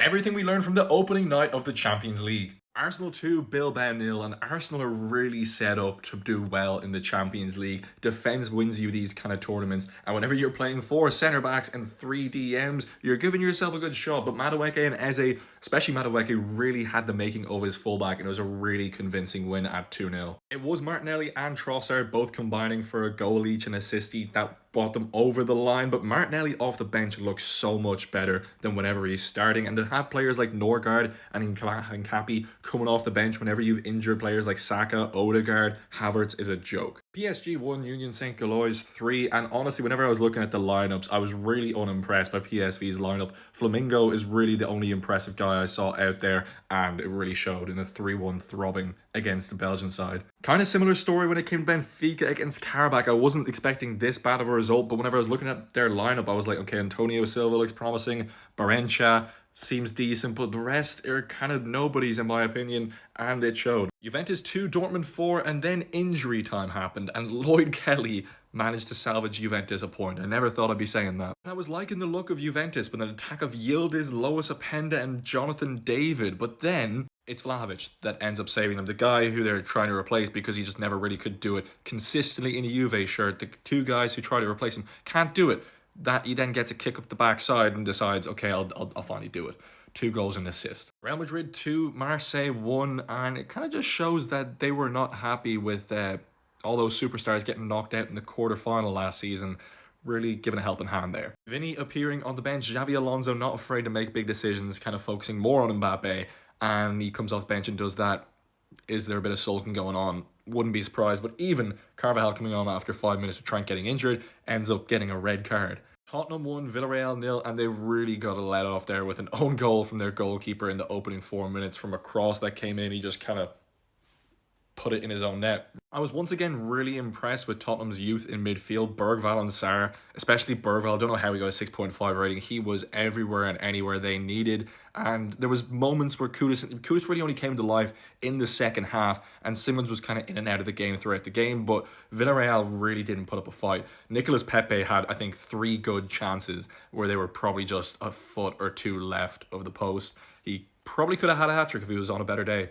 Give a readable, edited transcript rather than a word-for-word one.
Everything we learned from the opening night of the Champions League. Arsenal 2, Bilbao 0, and Arsenal are really set up to do well in the Champions League. Defence wins you these kind of tournaments, and whenever you're playing 4 centre-backs and 3 DMs, you're giving yourself a good shot. But Madueke and Eze, especially Madueke, really had the making of his fullback, and it was a really convincing win at 2-0. It was Martinelli and Trossard both combining for a goal each and assist each that brought them over the line, but Martinelli off the bench looks so much better than whenever he's starting, and to have players like Norgard and Nkappi coming off the bench whenever you've injured players like Saka, Odegaard, Havertz is a joke. PSG 1, Union Saint-Gilloise 3, and honestly, whenever I was looking at the lineups, I was really unimpressed by PSV's lineup. Flamingo is really the only impressive guy I saw out there, and it really showed in a 3-1 throbbing against the Belgian side. Kind of similar story when it came to Benfica against Karabakh. I wasn't expecting this bad of a result, but whenever I was looking at their lineup, I was like, okay, Antonio Silva looks promising, Barencha seems decent, but the rest are kind of nobodies in my opinion, and it showed. Juventus 2, Dortmund 4, and then injury time happened, and Lloyd Kelly managed to salvage Juventus a point. I never thought I'd be saying that. I was liking the look of Juventus with an attack of Yildiz, Lois Openda, and Jonathan David, but then it's Vlahovic that ends up saving them. The guy who they're trying to replace because he just never really could do it consistently in a Juve shirt. The two guys who try to replace him can't do it. That he then gets a kick up the backside and decides, okay, I'll finally do it. 2 goals and an assist. Real Madrid 2, Marseille 1, and it kind of just shows that they were not happy with all those superstars getting knocked out in the quarterfinal last season. Really giving a helping hand there. Vinny appearing on the bench, Xavi Alonso not afraid to make big decisions, kind of focusing more on Mbappe, and he comes off the bench and does that. Is there a bit of sulking going on? Wouldn't be surprised, but even Carvajal coming on after 5 minutes of Trent getting injured ends up getting a red card. Tottenham 1, Villarreal 0, and they really got a let off there with an own goal from their goalkeeper in the opening 4 minutes from a cross that came in. He just kind of put it in his own net. I was once again really impressed with Tottenham's youth in midfield, Bergvall and Sarr, especially Bergvall. I don't know how he got a 6.5 rating. He was everywhere and anywhere they needed, and there was moments where Kudus really only came to life in the second half, and Simmons was kind of in and out of the game throughout the game, but Villarreal really didn't put up a fight. Nicolas Pepe had, I think, 3 good chances where they were probably just a foot or 2 left of the post. He probably could have had a hat-trick if he was on a better day.